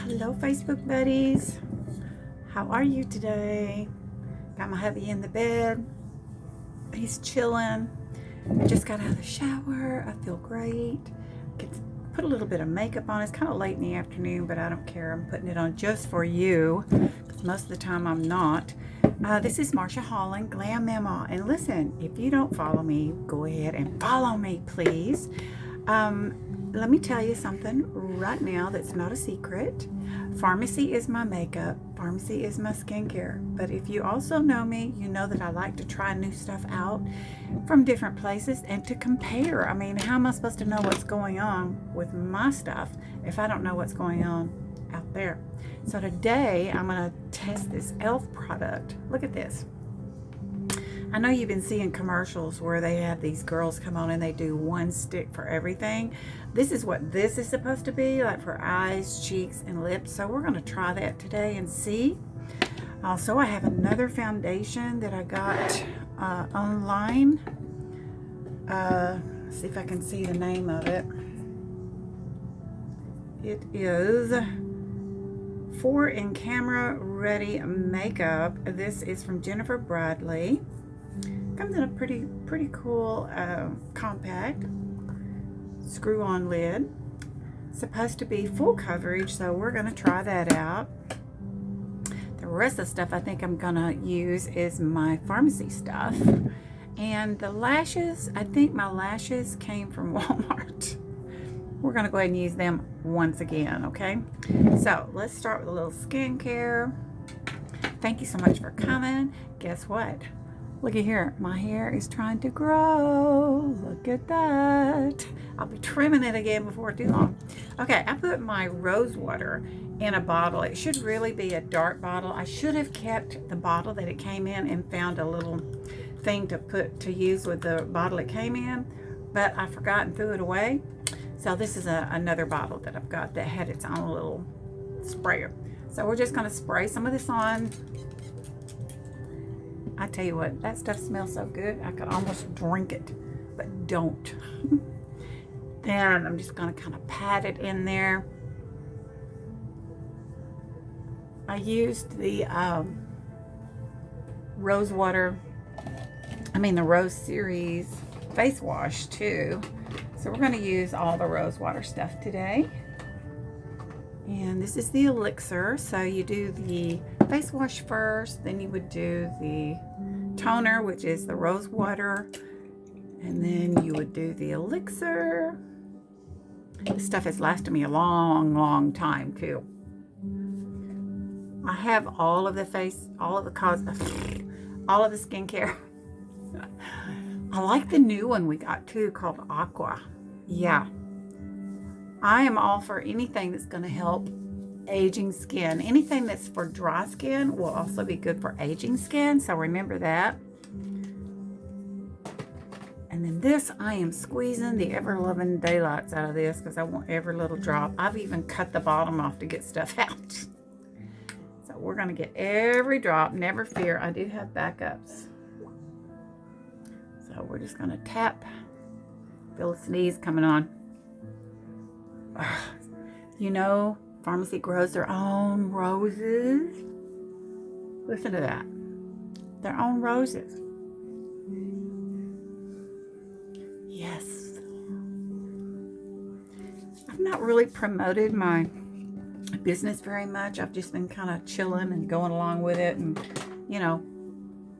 Hello, Facebook buddies. How are you today? Got my hubby in the bed. He's chilling. I just got out of the shower. I feel great. Get to put a little bit of makeup on. It's kind of late in the afternoon, but I don't care. I'm putting it on just for you, because most of the time I'm not. This is Marsha Holland, Glam Mama. And listen, if you don't follow me, go ahead and follow me, please. Let me tell you something right now that's not a secret. Pharmacy is my makeup. Pharmacy is my skincare. But if you also know me, you know that I like to try new stuff out from different places and to compare. I mean, how am I supposed to know what's going on with my stuff if I don't know what's going on out there? So today I'm going to test this e.l.f. product. Look at this. I know you've been seeing commercials where they have these girls come on and they do one stick for everything. This is what this is supposed to be, like for eyes, cheeks, and lips. So we're going to try that today and see. Also, I have another foundation that I got online. See if I can see the name of it. It is For In Camera Ready Makeup. This is from Jennifer Bradley. Comes in a pretty cool compact screw-on lid. Supposed to be full coverage, so we're going to try that out. The rest of the stuff I think I'm going to use is my pharmacy stuff. And the lashes, I think my lashes came from Walmart. We're going to go ahead and use them once again, okay? So let's start with a little skincare. Thank you so much for coming. Guess what? Look at here, my hair is trying to grow. Look at that. I'll be trimming it again before too long. Okay, I put my rose water in a bottle. It should really be a dark bottle. I should have kept the bottle that it came in and found a little thing to use with the bottle it came in, but I forgot and threw it away. So this is another bottle that I've got that had its own little sprayer. So we're just going to spray some of this on. I tell you what, that stuff smells so good, I could almost drink it, but don't. Then I'm just going to kind of pat it in there. I used the rose water, the Rose Series face wash too. So we're going to use all the rose water stuff today. And this is the elixir. So you do the face wash first, then you would do the toner, which is the rose water, and then you would do the elixir. This stuff has lasted me a long time too. I have all of the skincare. I like the new one we got too, called Aqua. Yeah. I am all for anything that's going to help aging skin. Anything that's for dry skin will also be good for aging skin, so remember that. And then this, I am squeezing the ever-loving daylights out of this because I want every little drop. I've even cut the bottom off to get stuff out. So we're going to get every drop. Never fear, I do have backups. So we're just going to tap. Feel a sneeze coming on. You know, pharmacy grows their own roses. Listen to that. Their own roses. Yes. I've not really promoted my business very much. I've just been kind of chilling and going along with it. And, you know,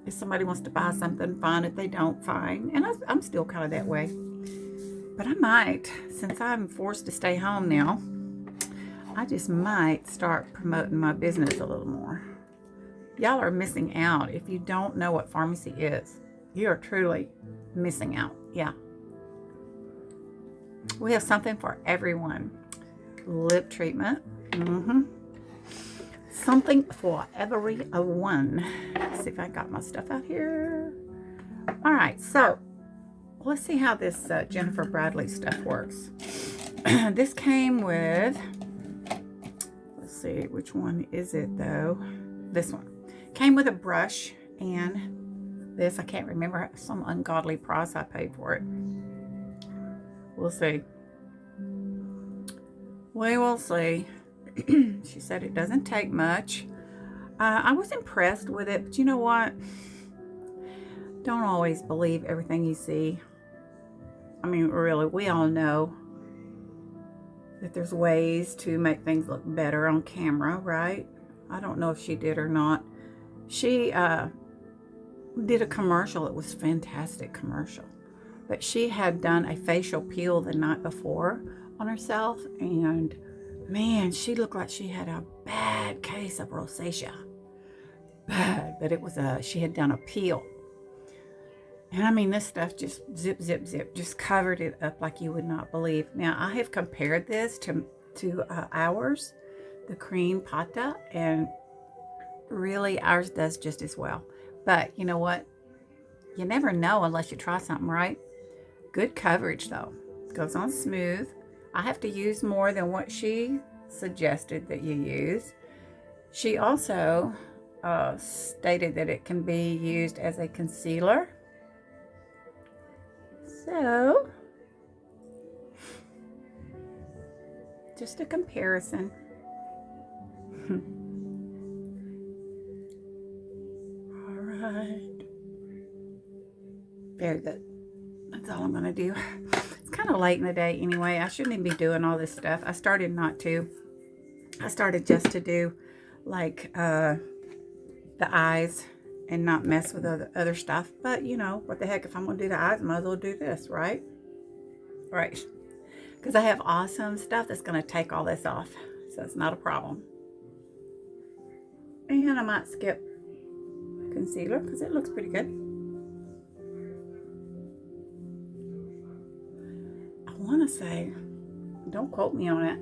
if somebody wants to buy something, fine. If they don't, fine. And I'm still kind of that way. But I might, since I'm forced to stay home now, I just might start promoting my business a little more. Y'all are missing out. If you don't know what pharmacy is, you are truly missing out. Yeah. We have something for everyone. Lip treatment. Something for everyone. Let's see if I got my stuff out here. All right, so let's see how this Jennifer Bradley stuff works. This came with, let's see, which one is it though? This one. Came with a brush and this, I can't remember, some ungodly price I paid for it. We'll see. We will see. She said it doesn't take much. I was impressed with it, but you know what? Don't always believe everything you see. I mean, really, we all know that there's ways to make things look better on camera, right? I don't know if she did or not. She did a commercial. It was a fantastic commercial. But she had done a facial peel the night before on herself, and man, she looked like she had a bad case of rosacea. Bad, but it was she had done a peel. And I mean, this stuff just zip, zip, zip, just covered it up like you would not believe. Now, I have compared this to ours, the cream pata, and really ours does just as well. But you know what? You never know unless you try something, right? Good coverage though. Goes on smooth. I have to use more than what she suggested that you use. She also stated that it can be used as a concealer. So, just a comparison. All right. Very good. That's all I'm going to do. It's kind of late in the day anyway. I shouldn't even be doing all this stuff. I started not to. I started just to do like the eyes and not mess with other stuff. But you know, what the heck, if I'm going to do the eyes, I might as well do this, right? Right. Because I have awesome stuff that's going to take all this off. So it's not a problem. And I might skip concealer because it looks pretty good. I want to say, don't quote me on it.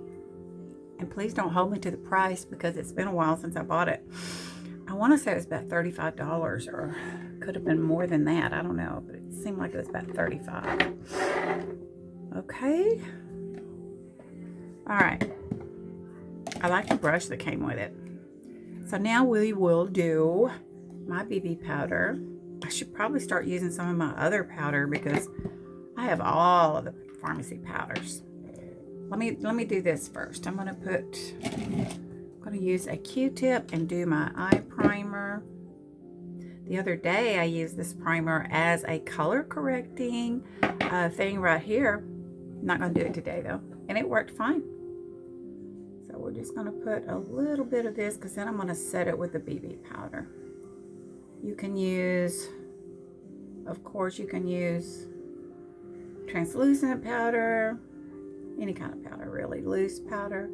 And please don't hold me to the price because it's been a while since I bought it. I want to say it was about $35 or could have been more than that. I don't know, but it seemed like it was about $35. Okay. All right. I like the brush that came with it. So now we will do my BB powder. I should probably start using some of my other powder because I have all of the pharmacy powders. Let me do this first. I'm going to use a Q-tip and do my eye primer. The other day I used this primer as a color correcting thing right here. I'm not going to do it today though. And it worked fine. So we're just going to put a little bit of this because then I'm going to set it with the BB powder. You can use, of course, you can use translucent powder, any kind of powder really, loose powder.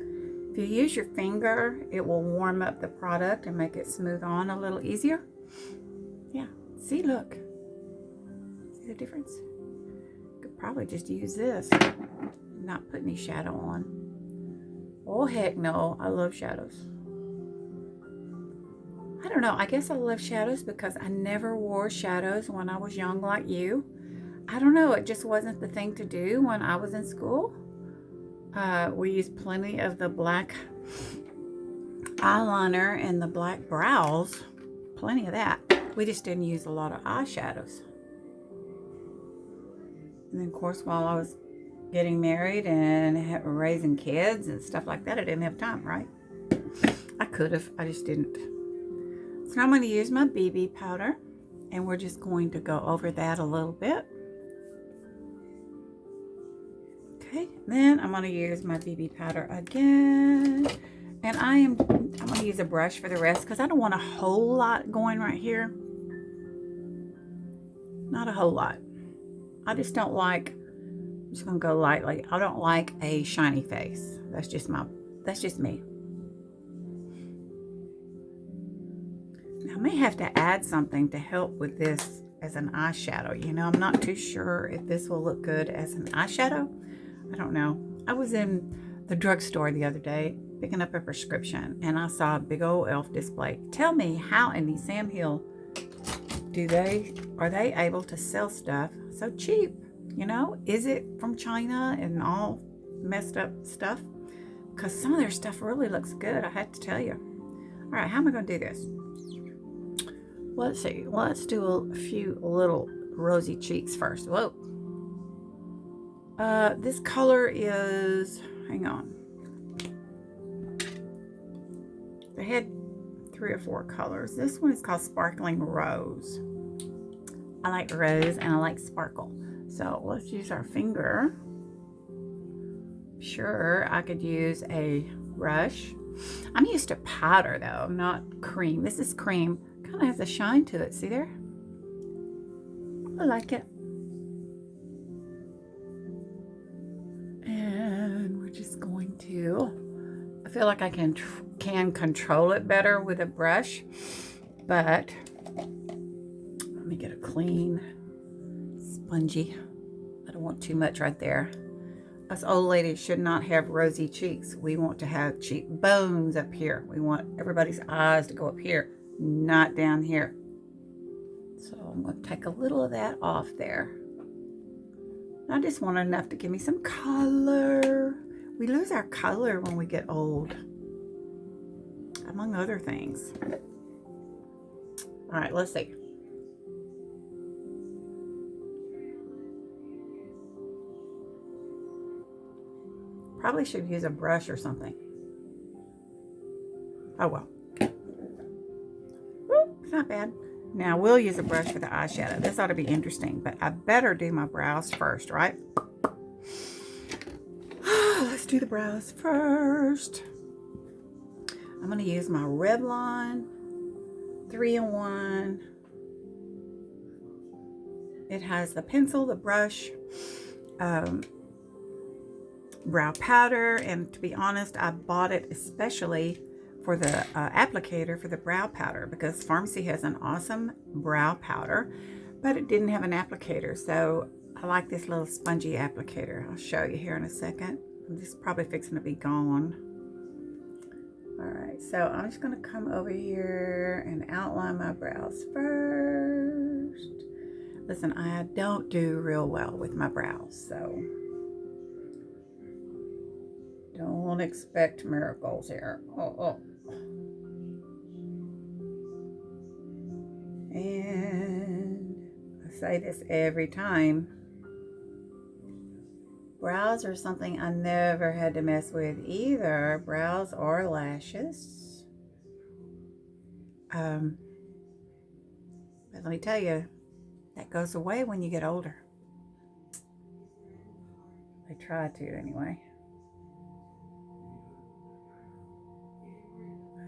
If you use your finger, it will warm up the product and make it smooth on a little easier. Yeah, see, look. See the difference? Could probably just use this, not put any shadow on. Oh, heck no, I love shadows. I don't know, I guess I love shadows because I never wore shadows when I was young like you. I don't know, it just wasn't the thing to do when I was in school. We used plenty of the black eyeliner and the black brows. Plenty of that. We just didn't use a lot of eyeshadows. And then, of course, while I was getting married and raising kids and stuff like that, I didn't have time, right? I could have. I just didn't. So now I'm going to use my BB powder. And we're just going to go over that a little bit. Okay, then I'm going to use my BB powder again. And I'm going to use a brush for the rest because I don't want a whole lot going right here. Not a whole lot. I just don't like, I'm just going to go lightly. I don't like a shiny face. That's just me. Now I may have to add something to help with this as an eyeshadow. You know, I'm not too sure if this will look good as an eyeshadow. I don't know. I was in the drugstore the other day picking up a prescription and I saw a big old e.l.f. display. Tell me how in the Sam Hill are they able to sell stuff so cheap? You know, is it from China and all messed up stuff? Because some of their stuff really looks good, I have to tell you. All right, how am I going to do this? Let's see. Let's do a few little rosy cheeks first. Whoa. This color is, hang on. They had 3 or 4 colors. This one is called Sparkling Rose. I like rose and I like sparkle. So let's use our finger. Sure, I could use a brush. I'm used to powder though, not cream. This is cream. Kind of has a shine to it. See there? I like it. And we're just going to, I feel like I can control it better with a brush, but let me get a clean, spongy. I don't want too much right there. Us old ladies should not have rosy cheeks. We want to have cheekbones up here. We want everybody's eyes to go up here, not down here. So I'm going to take a little of that off there. I just want enough to give me some color. We lose our color when we get old, among other things. All right, let's see. Probably should use a brush or something. Oh well. Woo, it's not bad. Now we'll use a brush for the eyeshadow. This ought to be interesting, but I better do my brows first, right? Let's do the brows first. I'm going to use my Revlon 3-in-1. It has the pencil, the brush, brow powder, and to be honest, I bought it especially for the applicator for the brow powder because Pharmacy has an awesome brow powder, but it didn't have an applicator, so I like this little spongy applicator. I'll show you here in a second. This is probably fixing to be gone. All right, so I'm just going to come over here and outline my brows first. Listen, I don't do real well with my brows, so don't expect miracles here. Oh. And I say this every time. Brows are something I never had to mess with either. Brows or lashes. But let me tell you, that goes away when you get older. I try to anyway.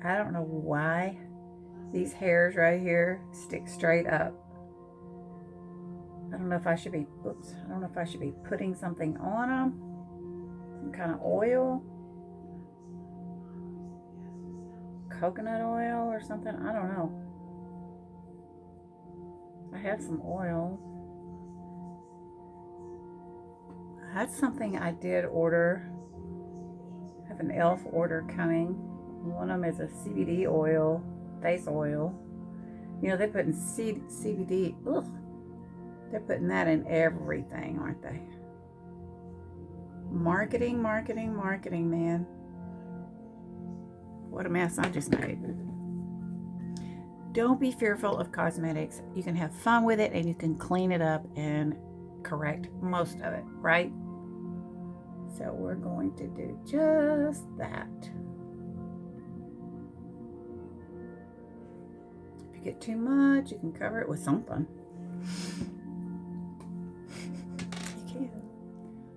I don't know why these hairs right here stick straight up. I don't know if I should be, I don't know if I should be putting something on them. Some kind of oil. Coconut oil or something. I don't know. I have some oil. That's something I did order. I have an e.l.f. order coming. One of them is a CBD oil, face oil. You know, they're putting CBD, ugh. They're putting that in everything, aren't they? Marketing, man. What a mess I just made. Don't be fearful of cosmetics. You can have fun with it and you can clean it up and correct most of it, right? So we're going to do just that. If you get too much, you can cover it with something. You can.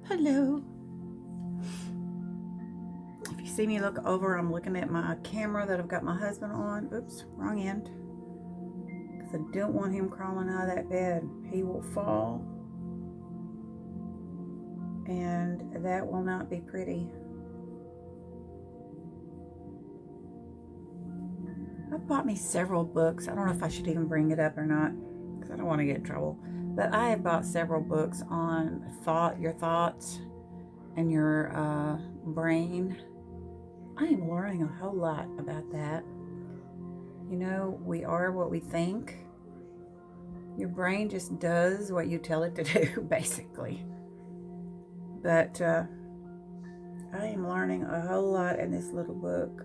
Hello. If you see me look over, I'm looking at my camera that I've got my husband on. Oops, wrong end. Because I don't want him crawling out of that bed. He will fall. And that will not be pretty. I've bought me several books. I don't know if I should even bring it up or not, because I don't want to get in trouble. But I have bought several books on your thoughts and your brain. I am learning a whole lot about that. You know, we are what we think. Your brain just does what you tell it to do, basically. But I am learning a whole lot in this little book.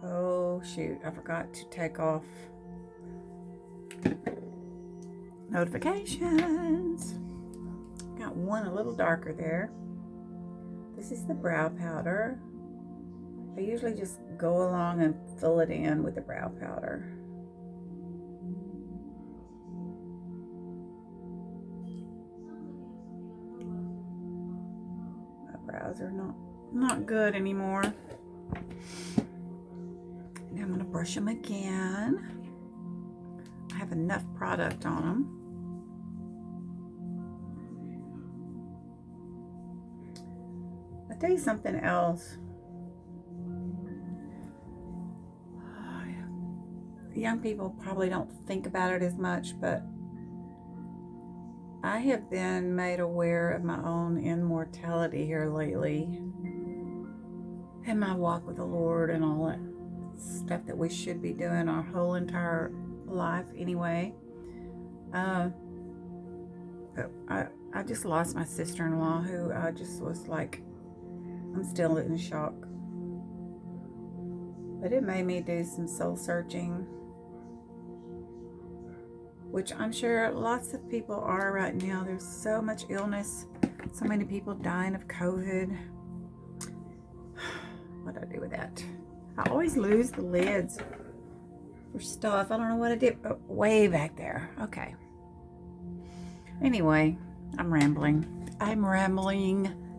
Oh, shoot. I forgot to take off notifications. Got one a little darker there. This is the brow powder. I usually just go along and fill it in with the brow powder. My brows are not good anymore. Now I'm going to brush them again. I have enough product on them. I'll tell you something else. Young people probably don't think about it as much, but I have been made aware of my own immortality here lately, and my walk with the Lord and all that stuff that we should be doing our whole entire life anyway. But I just lost my sister-in-law, who I just was like, I'm still in shock. But it made me do some soul searching, which I'm sure lots of people are right now. There's so much illness, so many people dying of COVID. What do I do with that? I always lose the lids for stuff. I don't know what I did. Oh, way back there. Okay. Anyway, I'm rambling.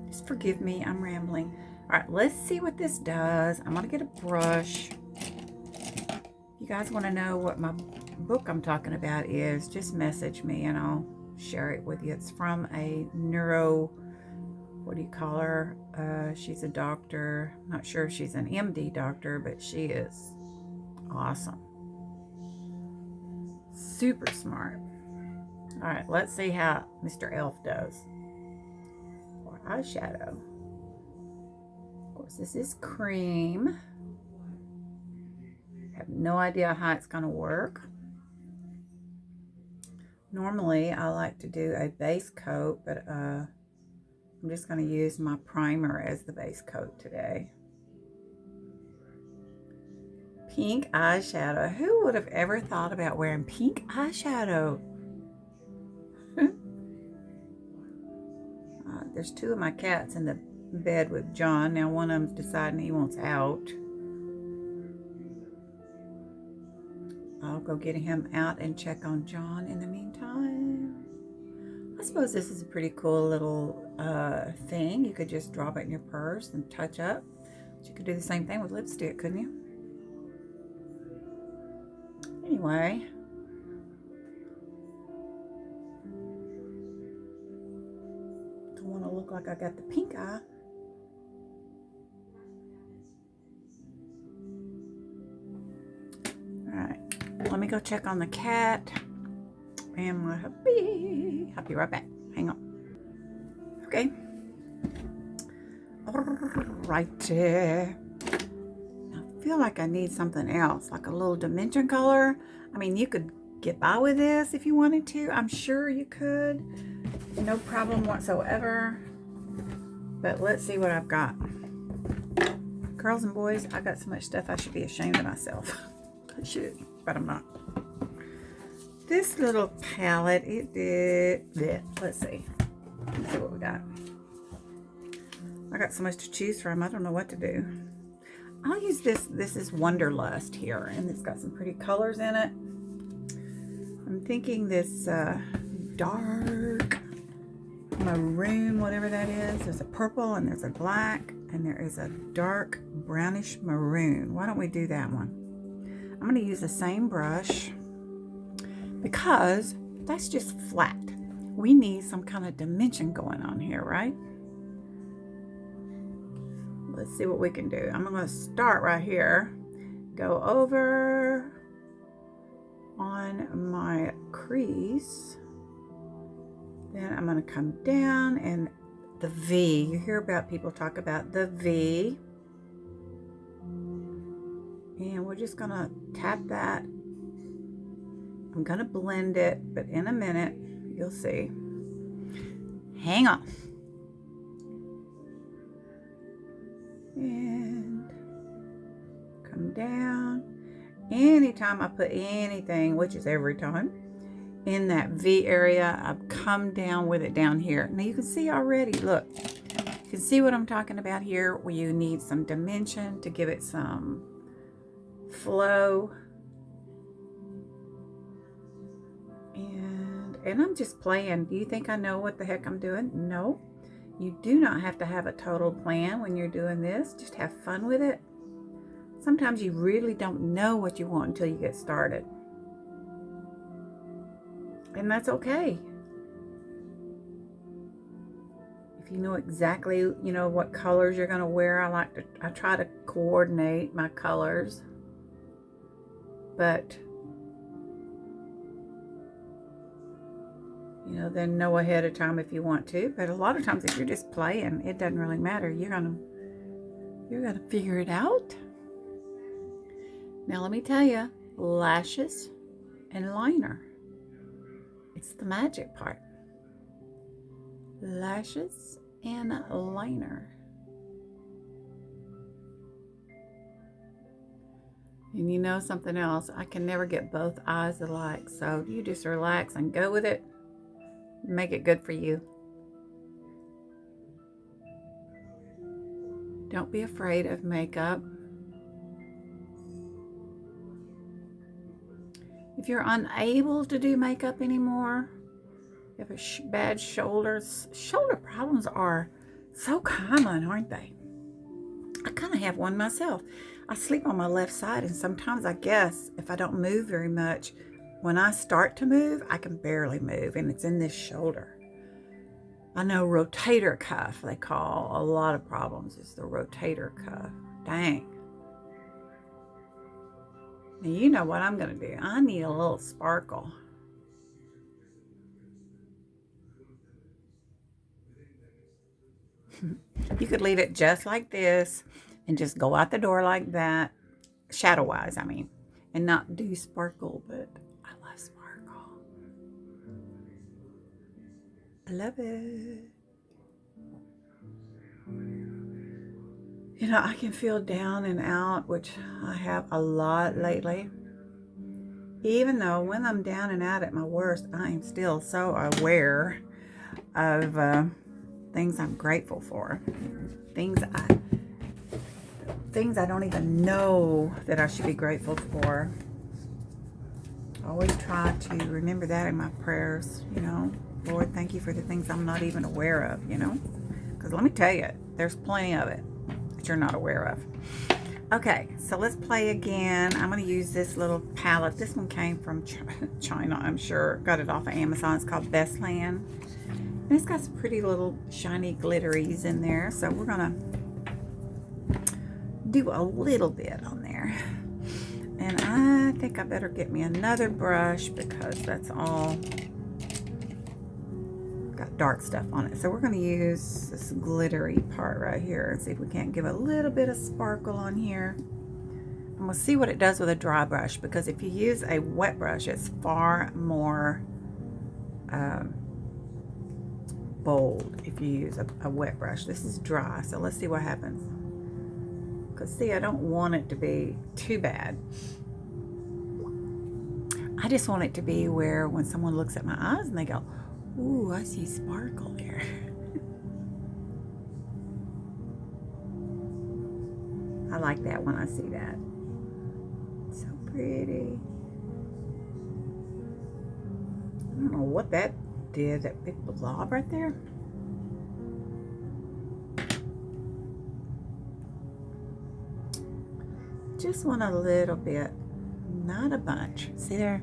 Just forgive me. I'm rambling. All right, let's see what this does. I'm going to get a brush. If you guys want to know what my book I'm talking about is, just message me and I'll share it with you. It's from a what do you call her? She's a doctor. I'm not sure if she's an MD doctor, but she is awesome. Super smart. All right, let's see how Mr. Elf does for eyeshadow. Of course, this is cream. I have no idea how it's going to work. Normally, I like to do a base coat, but I'm just going to use my primer as the base coat today. Pink eyeshadow. Who would have ever thought about wearing pink eyeshadow? There's two of my cats in the bed with John. Now one of them's deciding he wants out. I'll go get him out and check on John in the meantime. I suppose this is a pretty cool little thing. You could just drop it in your purse and touch up. But you could do the same thing with lipstick, couldn't you? Anyway. Don't want to look like I got the pink eye. Alright. Let me go check on the cat and my hubby. I'll be right back. Hang on. Okay. Alrighty. I feel like I need something else, like a little dimension color. I mean, you could get by with this if you wanted to. I'm sure you could. No problem whatsoever. But let's see what I've got. Girls and boys, I got so much stuff I should be ashamed of myself. I should, but I'm not. This little palette, it did. Let's see. Let's see what we got. I got so much to choose from. I don't know what to do. I'll use this. This is Wonderlust here, and it's got some pretty colors in it. I'm thinking this dark maroon, whatever that is. There's a purple, and there's a black, and there is a dark brownish maroon. Why don't we do that one? I'm going to use the same brush because that's just flat. We need some kind of dimension going on here, right? Let's see what we can do. I'm going to start right here. Go over on my crease. Then I'm going to come down and the V. You hear about people talk about the V. And we're just going to tap that. I'm going to blend it, but in a minute, you'll see. Hang on. And come down. Anytime I put anything, which is every time, in that V area, I've come down with it down here. Now you can see already, look, you can see what I'm talking about here, where you need some dimension to give it some flow. And I'm just playing. Do you think I know what the heck I'm doing? No. You do not have to have a total plan when you're doing this. Just have fun with it. Sometimes you really don't know what you want until you get started. And that's okay. If you know exactly, you know, what colors you're going to wear, I try to coordinate my colors. But, you know, then know ahead of time if you want to. But a lot of times if you're just playing, it doesn't really matter. You're gonna figure it out. Now let me tell you, lashes and liner. It's the magic part. Lashes and liner. And you know something else, I can never get both eyes alike. So you just relax and go with it. Make it good for you. Don't be afraid of makeup. If you're unable to do makeup anymore, you have bad shoulders. Shoulder problems are so common, aren't they? I kind of have one myself. I sleep on my left side, and sometimes I guess if I don't move very much, when I start to move, I can barely move, and it's in this shoulder. I know rotator cuff, they call a lot of problems, is the rotator cuff. Dang. Now you know what I'm going to do. I need a little sparkle. You could leave it just like this and just go out the door like that, shadow-wise, I mean, and not do sparkle, but I love sparkle. I love it. You know, I can feel down and out, which I have a lot lately. Even though when I'm down and out at my worst, I am still so aware of things I'm grateful for. Things I don't even know that I should be grateful for. I always try to remember that in my prayers, you know. Lord, thank you for the things I'm not even aware of, you know. Because let me tell you, there's plenty of it that you're not aware of. Okay, so let's play again. I'm going to use this little palette. This one came from China, I'm sure. Got it off of Amazon. It's called Bestland. And it's got some pretty little shiny glitteries in there. So we're going to do a little bit on there. And I think I better get me another brush because that's all got dark stuff on it. So we're going to use this glittery part right here and see if we can't give a little bit of sparkle on here. And we'll see what it does with a dry brush, because if you use a wet brush, it's far more bold if you use a wet brush. This is dry, so let's see what happens. Because see, I don't want it to be too bad. I just want it to be where when someone looks at my eyes and they go, ooh, I see sparkle there. I like that when I see that. So pretty. I don't know what that did, that big blob right there. Just want a little bit, not a bunch. See there?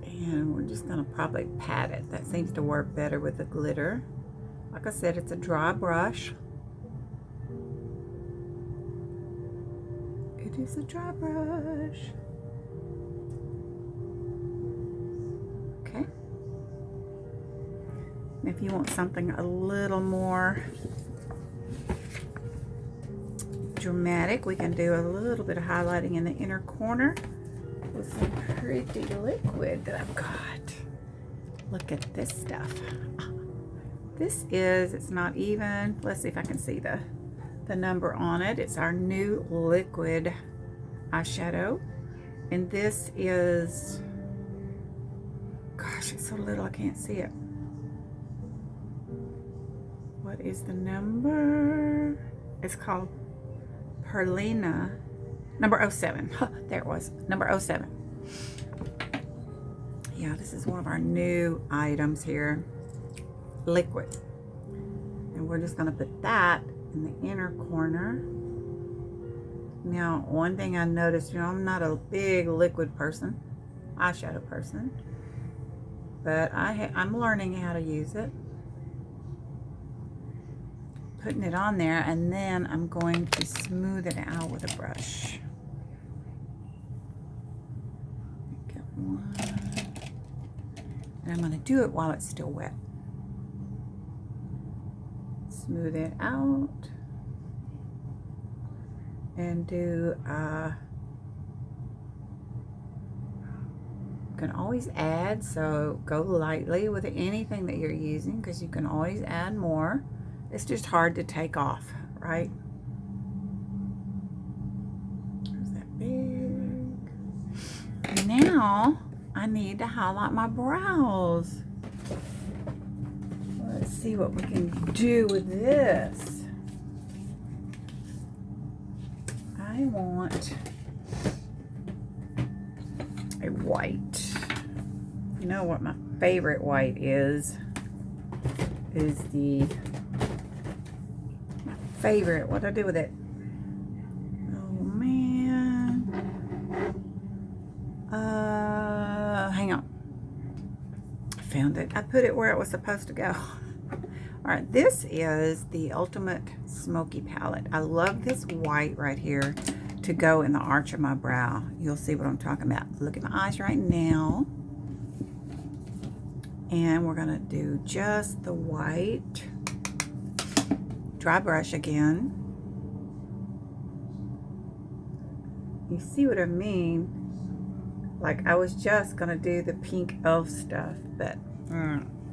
And we're just going to probably pat it. That seems to work better with the glitter. Like I said, it's a dry brush. It is a dry brush. Okay. And if you want something a little more dramatic, we can do a little bit of highlighting in the inner corner with some pretty liquid that I've got. Look at this stuff. This is, it's not even, let's see if I can see the number on it. It's our new liquid eyeshadow. And this is, gosh, it's so little I can't see it. What is the number? It's called Perlina. Number 07. Huh, there it was. Number 07. Yeah, this is one of our new items here. Liquid. And we're just going to put that in the inner corner. Now, one thing I noticed, I'm not a big liquid person, eyeshadow person, but I'm learning how to use it. Putting it on there, and then I'm going to smooth it out with a brush. Get one. And I'm going to do it while it's still wet. Smooth it out. And do, you can always add, so go lightly with anything that you're using, because you can always add more. It's just hard to take off, right? There's that big. Now, I need to highlight my brows. Let's see what we can do with this. I want a white. You know what my favorite white is the favorite. What do I do with it? Oh man. Hang on. I found it. I put it where it was supposed to go. Alright, this is the Ultimate Smokey palette. I love this white right here to go in the arch of my brow. You'll see what I'm talking about. Look at my eyes right now. And we're going to do just the white. Dry brush again. You see what I mean? Like I was just going to do the pink elf stuff, but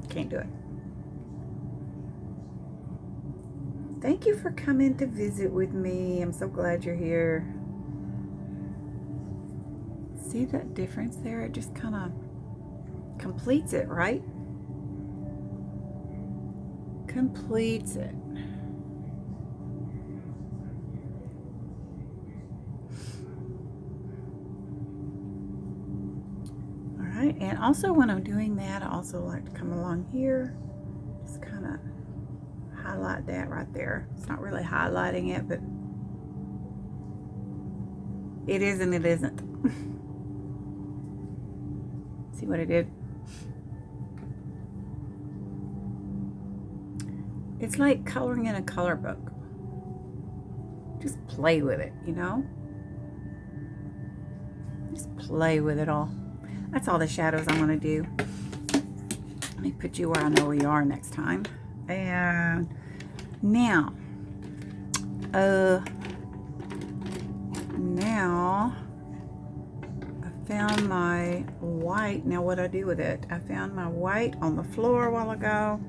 can't do it. Thank you for coming to visit with me. I'm so glad you're here. See that difference there? It just kind of completes it, right? Completes it. All right, and also when I'm doing that, I also like to come along here, just kind of highlight that right there. It's not really highlighting it, but it is and it isn't. See what I did? It's like coloring in a color book. Just play with it, you know? Just play with it all. That's all the shadows I'm going to do. Let me put you where I know where you are next time. And now, I found my white. Now what I do with it? I found my white on the floor a while ago.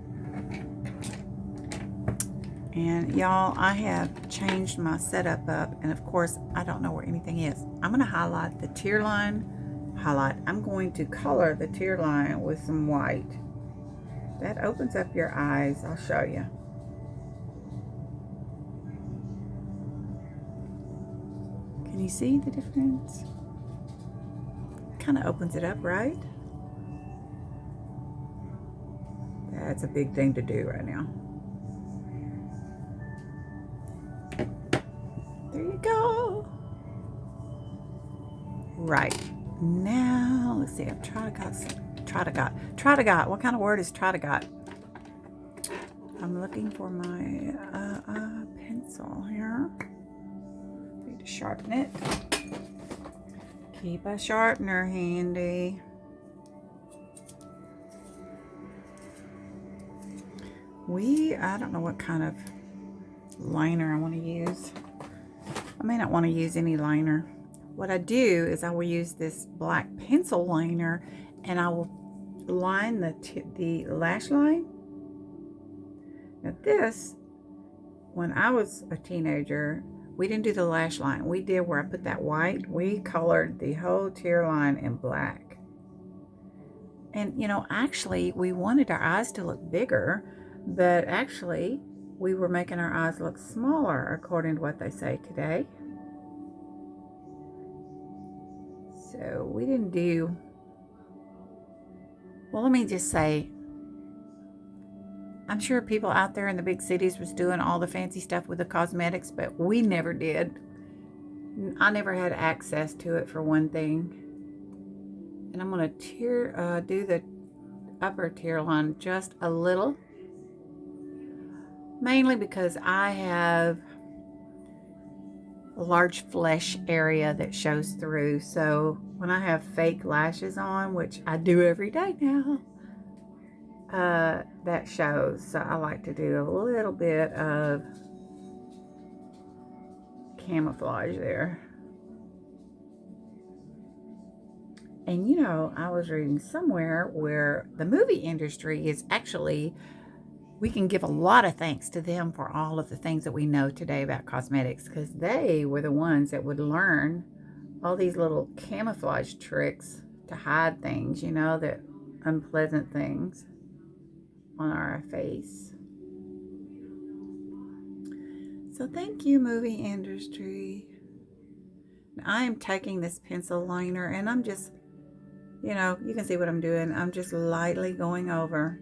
And y'all, I have changed my setup up, and of course, I don't know where anything is. I'm going to highlight the tear line. I'm going to color the tear line with some white. That opens up your eyes. I'll show you. Can you see the difference? Kind of opens it up, right? That's a big thing to do right now. There you go. Right. Now, let's see. I've tried to got. What kind of word is try to got? I'm looking for my pencil here. Need to sharpen it. Keep a sharpener handy. I don't know what kind of liner I want to use. I may not want to use any liner. What I do is I will use this black pencil liner, and I will line the lash line. Now this, when I was a teenager, we didn't do the lash line. We did where I put that white. We colored the whole tear line in black. And actually we wanted our eyes to look bigger, but actually we were making our eyes look smaller, according to what they say today. So we didn't do, well, let me just say, I'm sure people out there in the big cities was doing all the fancy stuff with the cosmetics, but we never did. I never had access to it, for one thing. And I'm going to do the upper tear line just a little. Mainly because I have a large flesh area that shows through. So when I have fake lashes on, which I do every day now, that shows. So I like to do a little bit of camouflage there. And you know, I was reading somewhere where the movie industry is actually, we can give a lot of thanks to them for all of the things that we know today about cosmetics, because they were the ones that would learn all these little camouflage tricks to hide things, you know, that unpleasant things on our face. So thank you, movie industry. I am taking this pencil liner and I'm just, you know, you can see what I'm doing. I'm just lightly going over.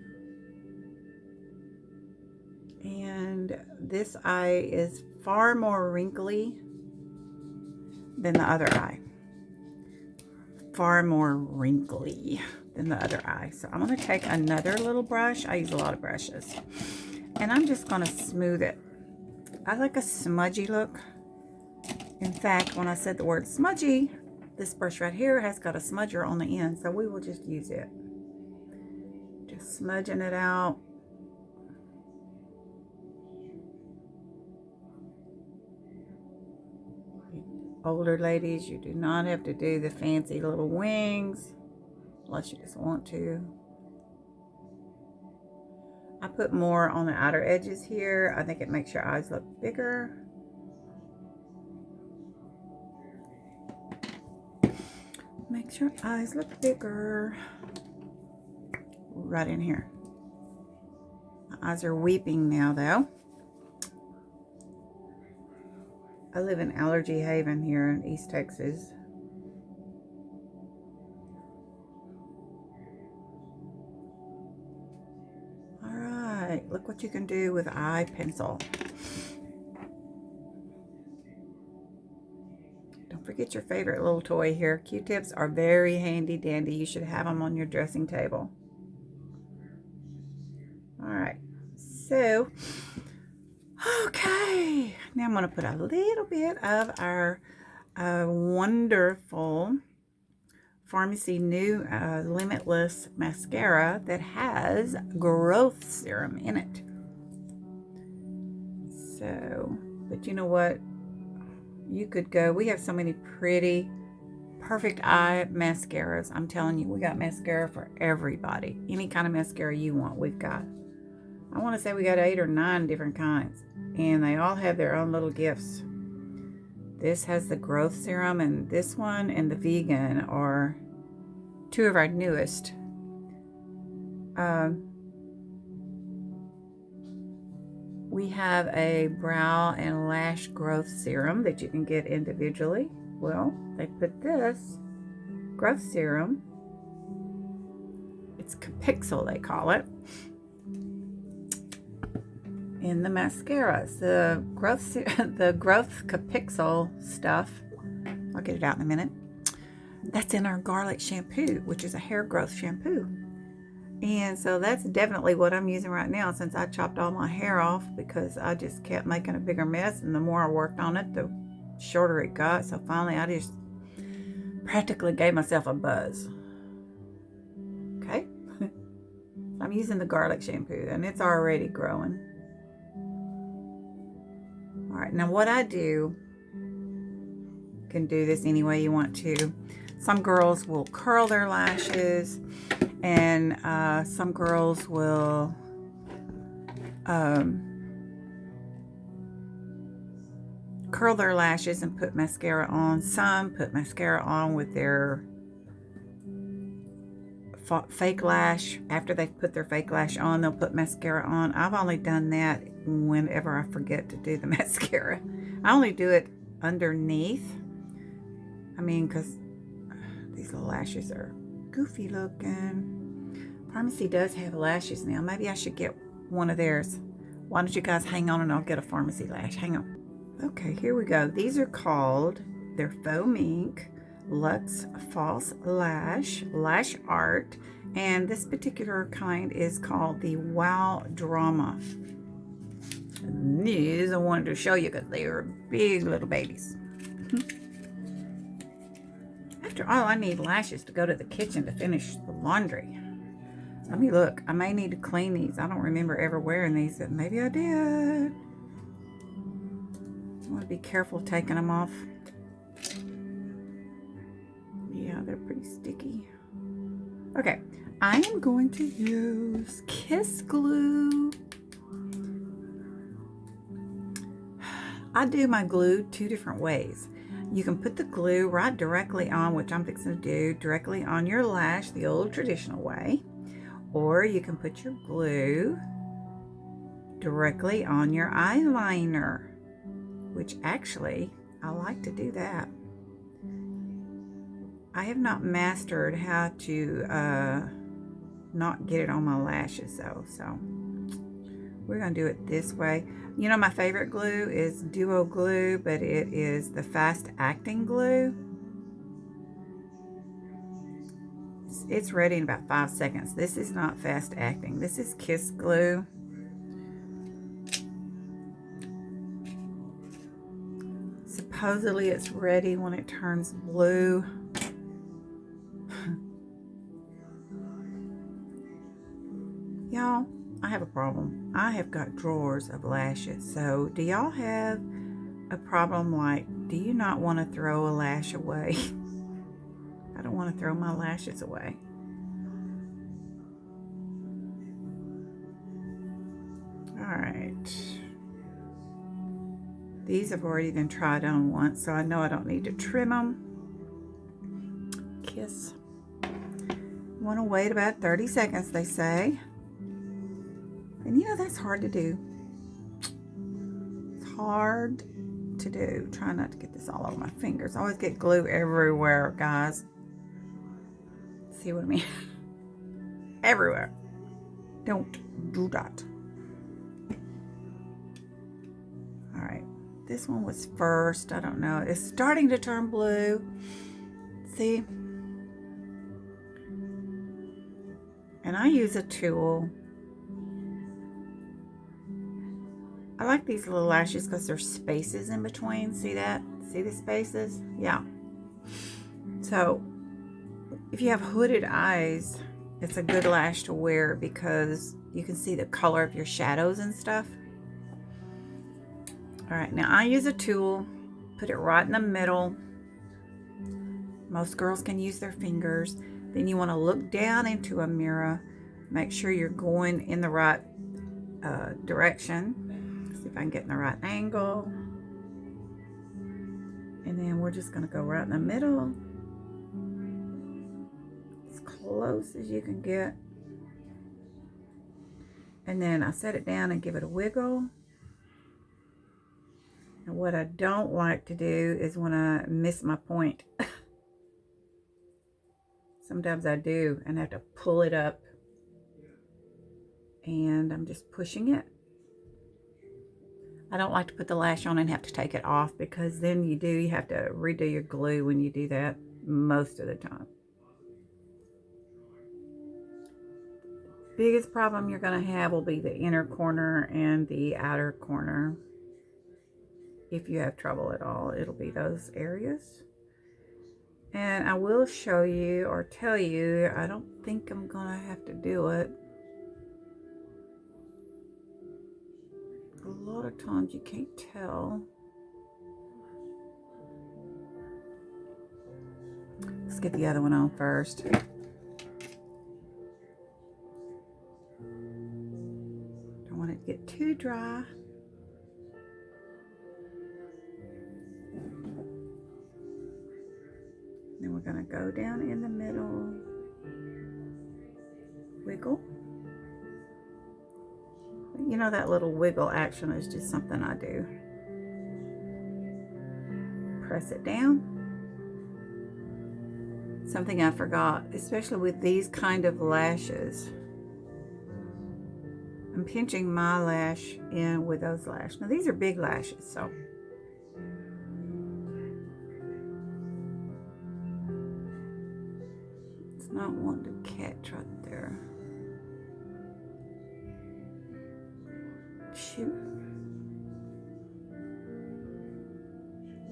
And this eye is far more wrinkly than the other eye. Far more wrinkly than the other eye. So I'm going to take another little brush. I use a lot of brushes. And I'm just going to smooth it. I like a smudgy look. In fact, when I said the word smudgy, this brush right here has got a smudger on the end. So we will just use it. Just smudging it out. Older ladies, you do not have to do the fancy little wings unless you just want to. I put more on the outer edges here. I think it makes your eyes look bigger. Makes your eyes look bigger. Right in here. My eyes are weeping now though. I live in Allergy Haven here in East Texas. Alright, look what you can do with eye pencil. Don't forget your favorite little toy here. Q-tips are very handy dandy. You should have them on your dressing table. Alright, so, okay. Now I'm going to put a little bit of our wonderful Pharmacy new Limitless mascara that has growth serum in it. So, but you know what? You could go, we have so many pretty, perfect eye mascaras. I'm telling you, we got mascara for everybody. Any kind of mascara you want, we've got. I want to say we got 8 or 9 different kinds. And they all have their own little gifts. This has the growth serum, and this one and the vegan are 2 of our newest. We have a brow and lash growth serum that you can get individually. Well, they put this growth serum, it's Capixel they call it, in the mascaras. The growth Capixel stuff, I'll get it out in a minute, that's in our garlic shampoo, which is a hair growth shampoo. And so that's definitely what I'm using right now, since I chopped all my hair off because I just kept making a bigger mess, and the more I worked on it, the shorter it got. So finally I just practically gave myself a buzz. Okay. I'm using the garlic shampoo and it's already growing. All right, now what I do, you can do this any way you want to. Some girls will curl their lashes, and some girls will curl their lashes and put mascara on. Some put mascara on with their fake lash. After they've put their fake lash on, they'll put mascara on. I've only done that whenever I forget to do the mascara. I only do it underneath. I mean, because these little lashes are goofy looking. Pharmacy does have lashes now. Maybe I should get one of theirs. Why don't you guys hang on and I'll get a Pharmacy lash. Hang on. Okay, here we go. These are called, they're faux mink, Luxe False Lash, Lash Art, and this particular kind is called the Wow Drama. These I wanted to show you because they are big little babies. After all, I need lashes to go to the kitchen to finish the laundry. Let me look. I may need to clean these. I don't remember ever wearing these, but maybe I did. I want to be careful taking them off. Yeah, they're pretty sticky. Okay, I am going to use Kiss Glue. I do my glue two different ways. You can put the glue right directly on, which I'm fixing to do, directly on your lash, the old traditional way. Or you can put your glue directly on your eyeliner, which actually, I like to do that. I have not mastered how to not get it on my lashes though, so we're gonna do it this way. You know, my favorite glue is Duo Glue, but it is the fast acting glue. It's ready in about 5 seconds. This is not fast acting. This is Kiss Glue. Supposedly it's ready when it turns blue. Y'all, I have a problem. I have got drawers of lashes. So do y'all have a problem like, do you not want to throw a lash away? I don't want to throw my lashes away. All right. These have already been tried on once, so I know I don't need to trim them. Kiss. You want to wait about 30 seconds, they say. And you know, that's hard to do. It's hard to do. Try not to get this all over my fingers. I always get glue everywhere, guys. See what I mean? Everywhere. Don't do that. All right. This one was first. I don't know. It's starting to turn blue. See? And I use a tool. I like these little lashes because there's spaces in between. See that? See the spaces? Yeah. So, if you have hooded eyes, it's a good lash to wear because you can see the color of your shadows and stuff. All right, now I use a tool, put it right in the middle. Most girls can use their fingers. Then you want to look down into a mirror, make sure you're going in the right direction. See if I can get in the right angle. And then we're just going to go right in the middle, as close as you can get. And then I set it down and give it a wiggle. And what I don't like to do is when I miss my point. Sometimes I do, and I have to pull it up. And I'm just pushing it. I don't like to put the lash on and have to take it off because then you have to redo your glue when you do that most of the time. Biggest problem you're going to have will be the inner corner and the outer corner. If you have trouble at all, it'll be those areas. And I will show you or tell you, I don't think I'm going to have to do it. A lot of times you can't tell. Let's get the other one on first. Don't want it to get too dry. Then we're going to go down in the middle. wiggle. You know, that little wiggle action is just something I do. Press it down. Something I forgot, especially with these kind of lashes. I'm pinching my lash in with those lashes. Now these are big lashes, so. It's not wanting to catch right there. Shoot.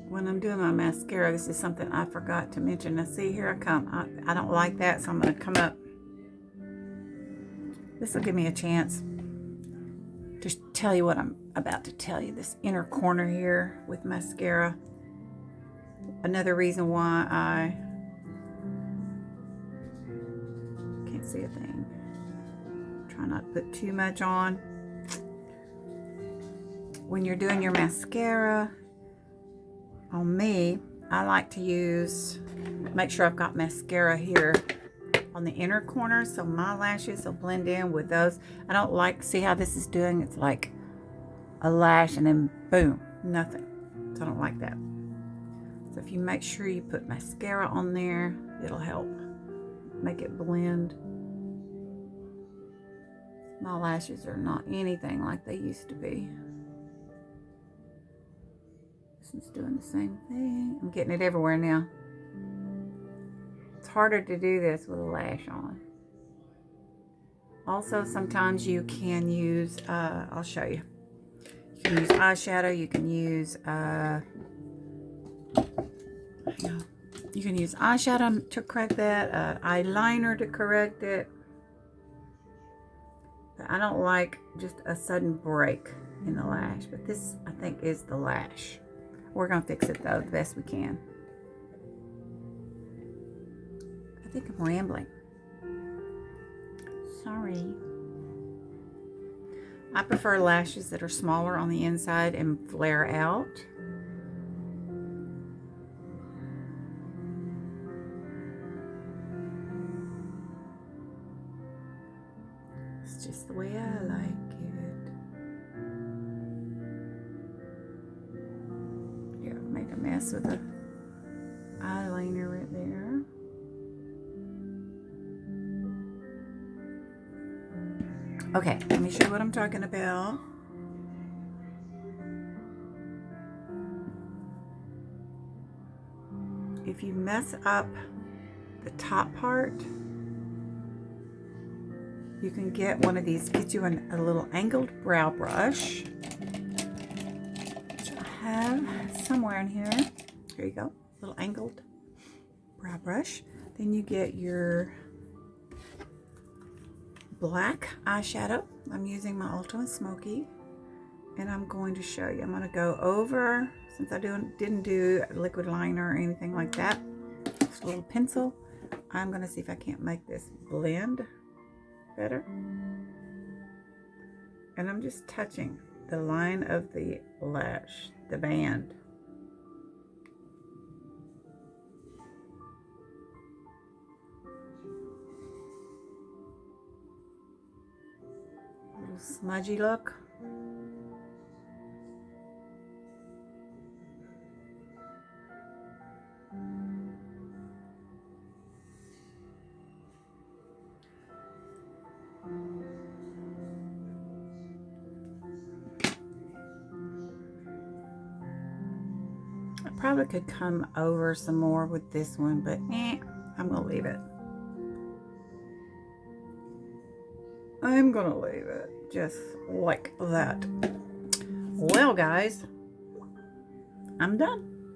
When I'm doing my mascara, this is something I forgot to mention. Now see, here I come. I don't like that, so I'm going to come up. This will give me a chance to tell you what I'm about to tell you. This inner corner here with mascara. Another reason why I can't see a thing. Try not to put too much on. When you're doing your mascara, on me, I like to make sure I've got mascara here on the inner corner so my lashes will blend in with those. I don't like, see how this is doing? It's like a lash and then boom, nothing. So I don't like that. So if you make sure you put mascara on there, it'll help make it blend. My lashes are not anything like they used to be. This one's doing the same thing. I'm getting it everywhere now. It's harder to do this with a lash on. Also, sometimes you can use, I'll show you. You can use eyeshadow. You can use, you can use eyeshadow to correct that, eyeliner to correct it. But I don't like just a sudden break in the lash. But this, I think, is the lash. We're going to fix it, though, the best we can. I think I'm rambling. Sorry. I prefer lashes that are smaller on the inside and flare out. It's just the way I like it. Made a mess with the eyeliner right there. Okay, let me show you what I'm talking about. If you mess up the top part, you can get one of these, get you a little angled brow brush. Have somewhere in here. Here you go, little angled brow brush. Then you get your black eyeshadow. I'm using my Ultimate Smokey, and I'm going to show you. I'm going to go over, since I didn't do a liquid liner or anything like that, just a little pencil. I'm going to see if I can't make this blend better. And I'm just touching the line of the lash, the band. A little smudgy look. Probably could come over some more with this one, but I'm gonna leave it. I'm gonna leave it just like that. Well, guys, I'm done.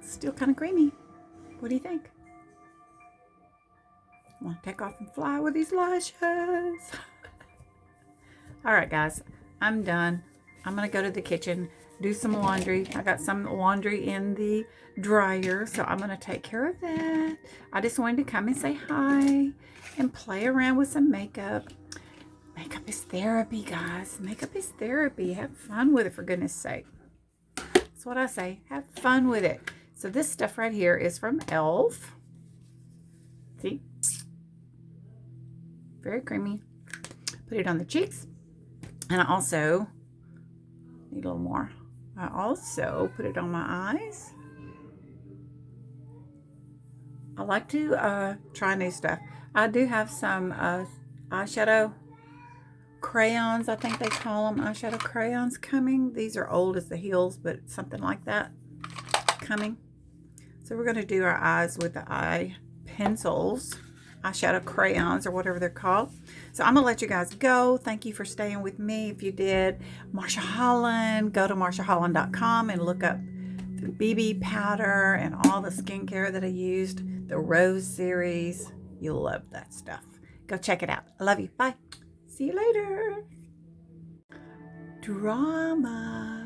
Still kind of creamy. What do you think? Want to take off and fly with these lashes? All right, guys, I'm done. I'm gonna go to the kitchen, do some laundry. I got some laundry in the dryer, so I'm going to take care of that. I just wanted to come and say hi and play around with some makeup. Makeup is therapy, guys. Makeup is therapy. Have fun with it, for goodness sake. That's what I say. Have fun with it. So this stuff right here is from e.l.f. See? Very creamy. Put it on the cheeks. And I also need a little more. I also put it on my eyes. I like to try new stuff. I do have some eyeshadow crayons, I think they call them, eyeshadow crayons coming. These are old as the hills, but something like that coming. So we're going to do our eyes with the eye pencils, eyeshadow crayons, or whatever they're called. So I'm going to let you guys go. Thank you for staying with me. If you did, Marsha Holland, go to marshaholland.com and look up the BB powder and all the skincare that I used, the Rose series. You'll love that stuff. Go check it out. I love you. Bye. See you later. Drama.